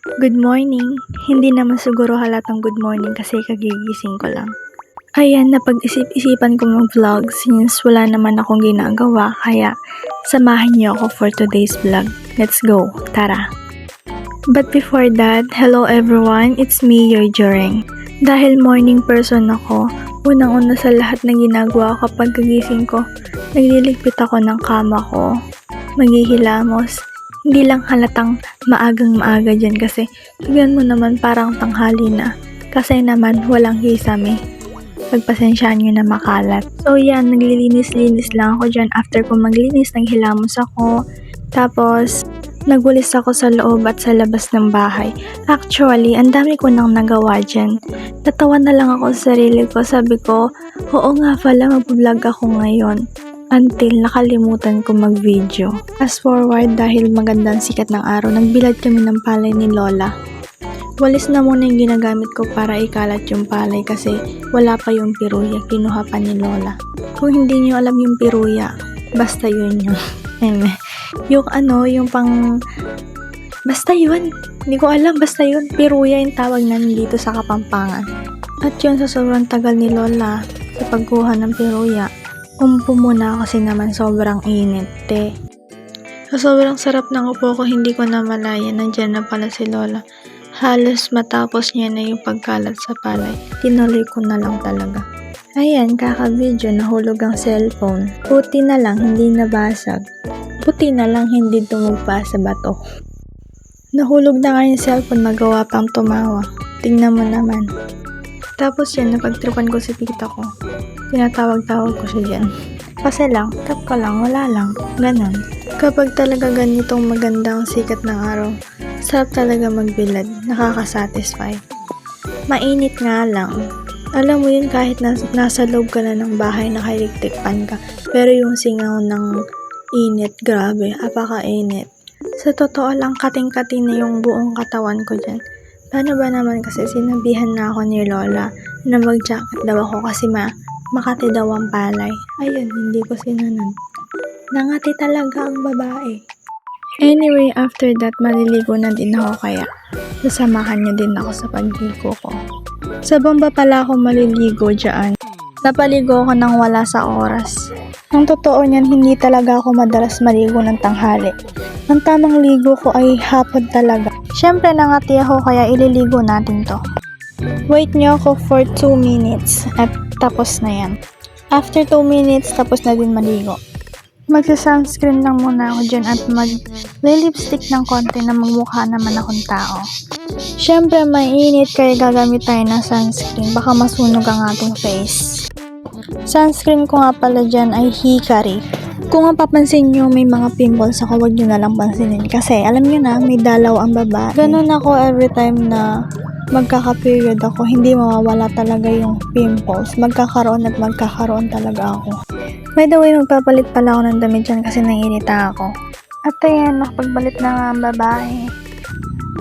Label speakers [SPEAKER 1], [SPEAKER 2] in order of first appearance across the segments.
[SPEAKER 1] Good morning. Hindi naman siguro halatang good morning kasi kagigising ko lang. Ayan, napag-isip-isipan ko mag-vlog since wala naman akong ginagawa kaya samahan niyo ako for today's vlog. Let's go, tara! But before that, hello everyone, it's me, your Joreng. Dahil morning person ako, unang-una sa lahat ng ginagawa ko kapag kagising ko, nagliligpit ako ng kama ko, maghihilamos. Hindi lang halatang maagang-maaga dyan kasi tignan mo naman parang tanghali na. Kasi naman walang kisame. Pagpasensyaan nyo na makalat. So yan, naglilinis-linis lang ako dyan. After ko maglinis, naghilamos ako. Tapos, nagwalis ako sa loob at sa labas ng bahay. Actually, ang dami ko nang nagawa dyan. Natawa na lang ako sa sarili ko. Sabi ko, oo nga pala, mag-vlog ako ngayon. Until nakalimutan ko mag-video. Fast forward dahil magandang sikat ng araw, nagbilad kami ng palay ni Lola. Walis na muna yung ginagamit ko para ikalat yung palay kasi wala pa yung piruya, kinuha pa ni Lola. Kung hindi nyo alam yung piruya, basta yun yung yung pang basta yun, hindi ko alam, basta yun, piruya yung tawag namin dito sa Kapampangan. At yun sa sobrang tagal ni Lola sa pagkuha ng piruya, umpo muna kasi naman sobrang init Sa sobrang sarap ng upo ko, hindi ko na malaya, nandyan na pala si Lola. Halos matapos niya na yung pagkalat sa palay, tinuloy ko na lang talaga. Ayan, kaka-video, nahulog ang cellphone. Puti na lang, hindi nabasag. Puti na lang, hindi tumugpa sa bato. Nahulog na nga yung cellphone, magawa pang tumawa. Tingnan mo naman. Tapos yan, napagtripan ko si tita ko. Tinatawag-tawag ko siya dyan. Kasi lang, tap ka lang, wala lang. Ganon. Kapag talaga ganitong magandang sikat ng araw, sarap talaga magbilad, nakakasatisfy. Mainit nga lang. Alam mo yun, kahit nasa loob ka na ng bahay, nakaelectric fan ka, pero yung singaw ng init, grabe, apaka-init. Sa totoo lang, kating-kating na yung buong katawan ko dyan. Paano ba naman kasi sinabihan na ako ni Lola na mag-jacket daw ako kasi makati daw ang palay. Ayun, hindi ko sinunod. Nangati talaga ang babae. Anyway, after that, maliligo na din ako kaya sasamahan niya din ako sa pagligo ko. Sa bomba pala ako maliligo dyan. Napaligo ako nang wala sa oras. Ang totoo niyan, hindi talaga ako madalas maligo ng tanghali. Ang tamang ligo ko ay hapon talaga. Siyempre nangati ako kaya ililigo natin to. Wait nyo ako for 2 minutes at tapos na yan. After 2 minutes, tapos na din maligo. Magsa-sunscreen lang muna ako dyan at mag-lipstick ng konti na magmukha naman akong tao. Siyempre mainit kaya gagamit tayo ng sunscreen. Baka masunog ang ating face. Sunscreen ko nga pala dyan ay Hikari. Kung ang papansin nyo may mga pimples ako, wag nyo na lang pansinin. Kasi alam nyo na, may dalaw ang babae. Ganun ako every time na magkaka-period ako, hindi mawawala talaga yung pimples. Magkakaroon at magkakaroon talaga ako. By the way, magpapalit pala ako ng damit dyan kasi naiinita ako. At ayan, nakapagbalit na nga ang babae.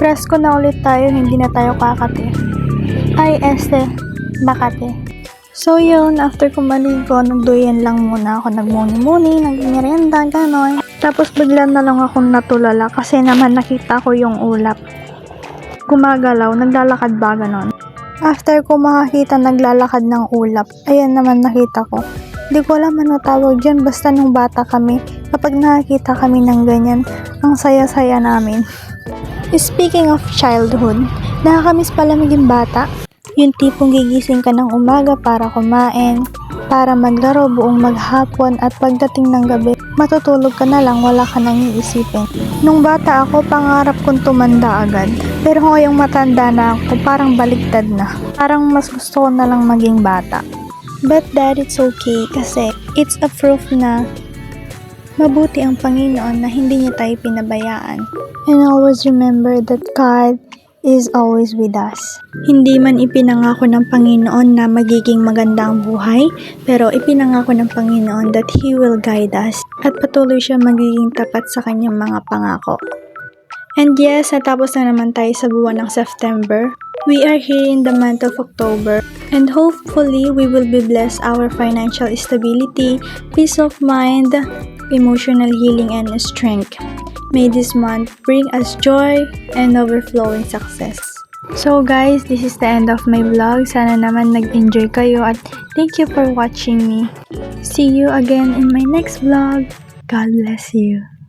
[SPEAKER 1] Presko na ulit tayo, hindi na tayo kakati. Ay, Makati. So yun, after ko maligo, nagduyan lang muna ako, nagmuni-muni, nagmerienda, gano'n. Tapos bigla na lang akong natulala kasi naman nakita ko yung ulap. Gumagalaw, naglalakad ba gano'n. After ko makakita naglalakad ng ulap, ayan naman nakita ko. Hindi ko alam ano tawag dyan, basta nung bata kami, kapag nakakita kami ng ganyan, ang saya-saya namin. Speaking of childhood, nakakamiss pala maging bata. Yung tipong gigising ka ng umaga para kumain, para maglaro buong maghapon at pagdating ng gabi, matutulog ka na lang, wala ka nang iisipin. Nung bata ako, pangarap kong tumanda agad. Pero ngayong matanda na ako, parang baliktad na. Parang mas gusto ko na lang maging bata. But that it's okay kasi it's a proof na mabuti ang Panginoon na hindi niya tayo pinabayaan. And always remember that God is always with us. Hindi man ipinangako ng Panginoon na magiging maganda ang buhay, pero ipinangako ng Panginoon that He will guide us at patuloy siya magiging tapat sa kanyang mga pangako. And yes, natapos na naman tayo sa buwan ng September. We are here in the month of October and hopefully we will be blessed our financial stability, peace of mind, emotional healing and strength. May this month bring us joy and overflowing success. So guys, this is the end of my vlog. Sana naman nag-enjoy kayo at thank you for watching me. See you again in my next vlog. God bless you.